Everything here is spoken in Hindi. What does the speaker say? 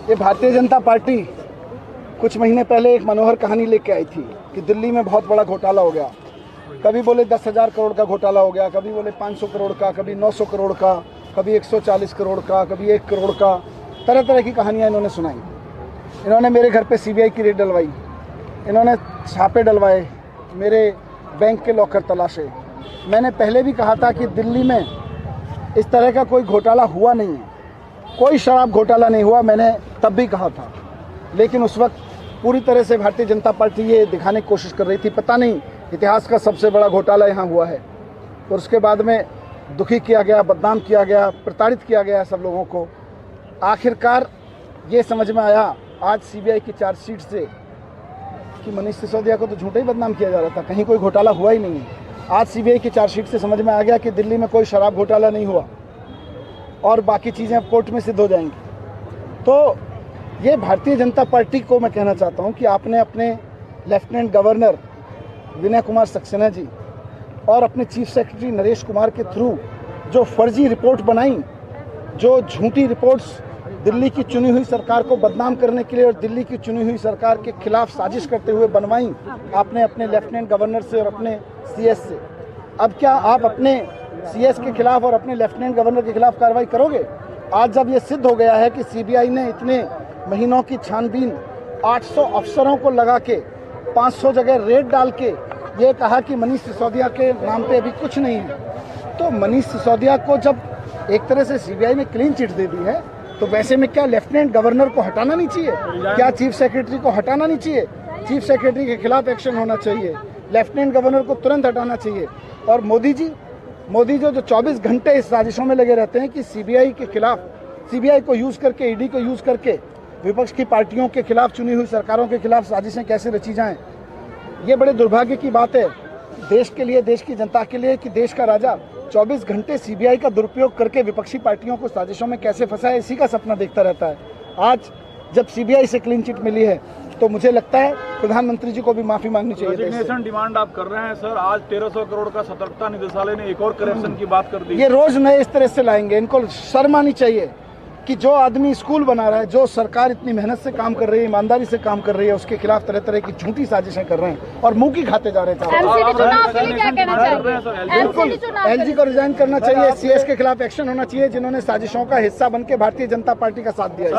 ये भारतीय जनता पार्टी कुछ महीने पहले एक मनोहर कहानी लेके आई थी कि दिल्ली में बहुत बड़ा घोटाला हो गया। कभी बोले 10,000 करोड़ का घोटाला हो गया, कभी बोले 500 करोड़ का, कभी 900 करोड़ का, कभी 140 करोड़ का, कभी 1 करोड़ का। तरह तरह की कहानियाँ इन्होंने सुनाई। इन्होंने मेरे घर पे सीबीआई की रेड डलवाई, इन्होंने छापे डलवाए, मेरे बैंक के लॉकर तलाशे। मैंने पहले भी कहा था कि दिल्ली में इस तरह का कोई घोटाला हुआ नहीं है, कोई शराब घोटाला नहीं हुआ, मैंने तब भी कहा था। लेकिन उस वक्त पूरी तरह से भारतीय जनता पार्टी ये दिखाने की कोशिश कर रही थी, पता नहीं इतिहास का सबसे बड़ा घोटाला यहाँ हुआ है। और उसके बाद में दुखी किया गया, बदनाम किया गया, प्रताड़ित किया गया सब लोगों को। आखिरकार ये समझ में आया आज सीबीआई की चार्जशीट से कि मनीष सिसोदिया को तो झूठा ही बदनाम किया जा रहा था, कहीं कोई घोटाला हुआ ही नहीं है। आज सीबीआई की चार्जशीट से समझ में आ गया कि दिल्ली में कोई शराब घोटाला नहीं हुआ और बाकी चीज़ें अब कोर्ट में सिद्ध हो जाएंगी। तो ये भारतीय जनता पार्टी को मैं कहना चाहता हूँ कि आपने अपने लेफ्टिनेंट गवर्नर विनय कुमार सक्सेना जी और अपने चीफ सेक्रेटरी नरेश कुमार के थ्रू जो फर्जी रिपोर्ट बनाई, जो झूठी रिपोर्ट्स दिल्ली की चुनी हुई सरकार को बदनाम करने के लिए और दिल्ली की चुनी हुई सरकार के खिलाफ साजिश करते हुए बनवाई आपने अपने लेफ्टिनेंट गवर्नर से और अपने सीएस से। अब क्या आप अपने सीएस के खिलाफ और अपने लेफ्टिनेंट गवर्नर के खिलाफ कार्रवाई करोगे? आज जब ये सिद्ध हो गया है कि सीबीआई ने इतने महीनों की छानबीन 800 अफसरों को लगा के 500 जगह रेड डाल के ये कहा कि मनीष सिसोदिया के नाम पे अभी कुछ नहीं है, तो मनीष सिसोदिया को जब एक तरह से सीबीआई ने क्लीन चिट दे दी है, तो वैसे में क्या लेफ्टिनेंट गवर्नर को हटाना नहीं चाहिए? क्या चीफ सेक्रेटरी को हटाना नहीं चाहिए? चीफ सेक्रेटरी के खिलाफ एक्शन होना चाहिए, लेफ्टिनेंट गवर्नर को तुरंत हटाना चाहिए। और मोदी जो 24 घंटे इस साजिशों में लगे रहते हैं कि सीबीआई के खिलाफ, सीबीआई को यूज़ करके, ईडी को यूज़ करके विपक्ष की पार्टियों के खिलाफ, चुनी हुई सरकारों के खिलाफ साजिशें कैसे रची जाएं। ये बड़े दुर्भाग्य की बात है देश के लिए, देश की जनता के लिए कि देश का राजा 24 घंटे सीबीआई का दुरुपयोग करके विपक्षी पार्टियों को साजिशों में कैसे फंसाए, इसी का सपना देखता रहता है। आज जब सीबीआई से क्लीन चिट मिली है तो मुझे लगता है प्रधानमंत्री जी को भी माफी मांगनी चाहिए। रेजिग्नेशन डिमांड आप कर रहे हैं सर। आज 1300 करोड़ का सतर्कता निदेशालय ने एक और करेक्शन की बात कर दी। ये रोज नए इस तरह से लाएंगे, इनको शर्म आनी चाहिए कि जो आदमी स्कूल बना रहा है, जो सरकार इतनी मेहनत से काम कर रही है, ईमानदारी से काम कर रही है, उसके खिलाफ तरह तरह की झूठी साजिशें कर रहे हैं और मुंह की खाते जा रहे हैं। बिल्कुल एलजी को रिजाइन करना चाहिए, सीएस के खिलाफ एक्शन होना चाहिए जिन्होंने साजिशों का हिस्सा बनकर भारतीय जनता पार्टी का साथ दिया है।